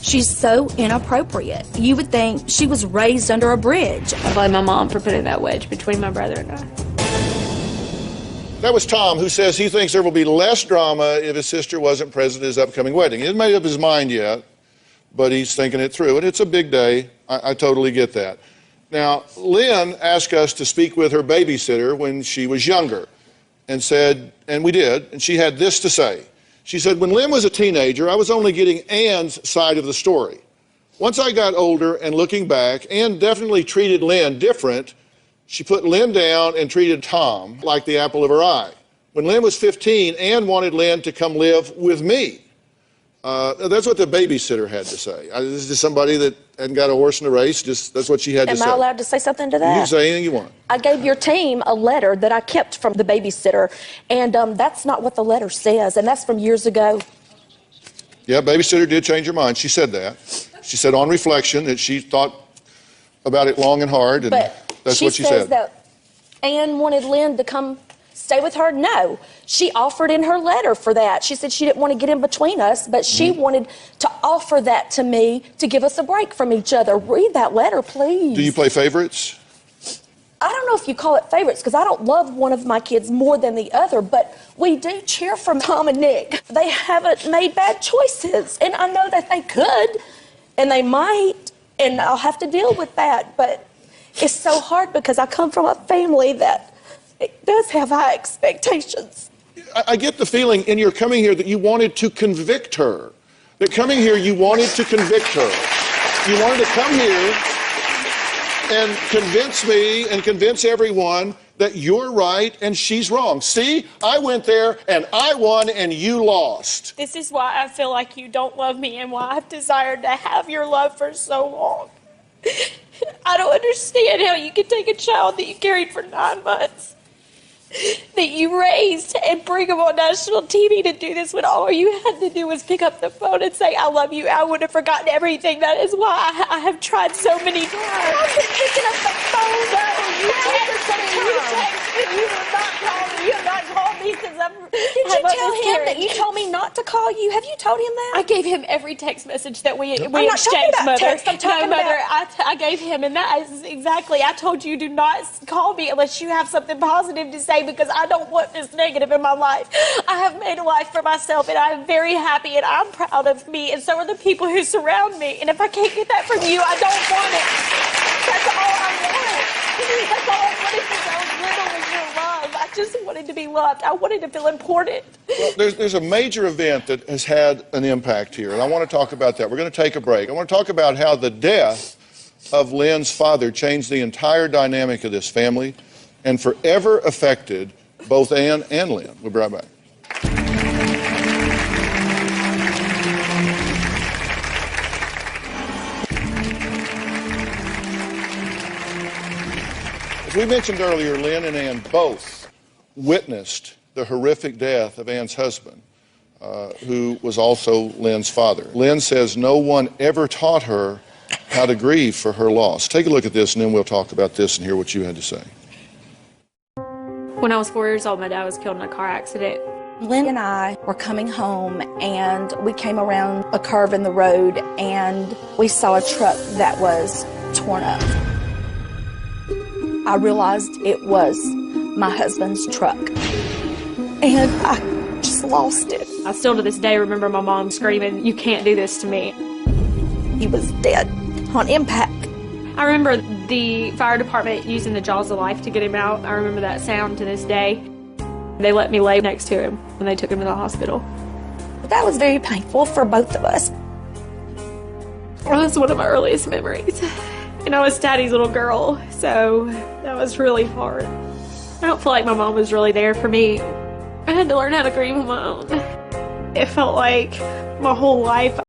She's so inappropriate. You would think she was raised under a bridge. I blame my mom for putting that wedge between my brother and I. That was Tom, who says he thinks there will be less drama if his sister wasn't present at his upcoming wedding. He hasn't made up his mind yet, but he's thinking it through. And it's a big day. I totally get that. Now, Lynn asked us to speak with her babysitter when she was younger and said, and we did, and she had this to say. She said, when Lynn was a teenager, I was only getting Ann's side of the story. Once I got older and looking back, Ann definitely treated Lynn different. She put Lynn down and treated Tom like the apple of her eye. When Lynn was 15, Ann wanted Lynn to come live with me. That's what the babysitter had to say. This is just somebody that hadn't got a horse in a race. That's what she had to say. Am I allowed to say something to that? You can say anything you want. I gave your team a letter that I kept from the babysitter, and that's not what the letter says, and that's from years ago. Yeah, babysitter did change her mind. She said that. She said on reflection that she thought about it long and hard, and that's what she said. She says that Ann wanted Lynn to come stay with her. No, she offered in her letter for that. She said she didn't want to get in between us, but she wanted to offer that to me to give us a break from each other. Read that letter, please. Do you play favorites? I don't know if you call it favorites, because I don't love one of my kids more than the other, but we do cheer for Tom and Nick. They haven't made bad choices, and I know that they could, and they might, and I'll have to deal with that, but it's so hard because I come from a family that it does have high expectations. I get the feeling in your coming here that you wanted to convict her. That coming here, you wanted to convict her. You wanted to come here and convince me and convince everyone that you're right and she's wrong. See, I went there and I won and you lost. This is why I feel like you don't love me and why I've desired to have your love for so long. I don't understand how you can take a child that you carried for 9 months, that you raised, and bring him on national TV to do this when all you had to do was pick up the phone and say, I love you. I would have forgotten everything. That is why I have tried so many times. I wasn't picking up the phone, though. You texted me. You texted me. You have not called me. You have not called me since I'm... Did you tell him that you told me not to call you? Have you told him that? I gave him every text message that we I'm not exchanged, talking about Mother. text. I'm talking Mother, about... I gave him, and that is exactly, I told you, do not call me unless you have something positive to say, because I don't want this negative in my life. I have made a life for myself, and I'm very happy, and I'm proud of me, and so are the people who surround me. And if I can't get that from you, I don't want it. That's all I want. That's all I wanted since I was little, was your love. I just wanted to be loved. I wanted to feel important. Well, there's a major event that has had an impact here, and I want to talk about that. We're going to take a break. I want to talk about how the death of Lynn's father changed the entire dynamic of this family and forever affected both Ann and Lynn. We'll be right back. As we mentioned earlier, Lynn and Ann both witnessed the horrific death of Ann's husband, who was also Lynn's father. Lynn says no one ever taught her how to grieve for her loss. Take a look at this, and then we'll talk about this and hear what you had to say. When I was 4 years old, my dad was killed in a car accident. Lynn and I were coming home, and we came around a curve in the road, and we saw a truck that was torn up. I realized it was my husband's truck, and I just lost it. I still to this day remember my mom screaming, "You can't do this to me." He was dead on impact. I remember the fire department using the jaws of life to get him out. I remember that sound to this day. They let me lay next to him when they took him to the hospital. That was very painful for both of us. Well, that's one of my earliest memories. And I was Daddy's little girl, so that was really hard. I don't feel like my mom was really there for me. I had to learn how to grieve on my own. It felt like my whole life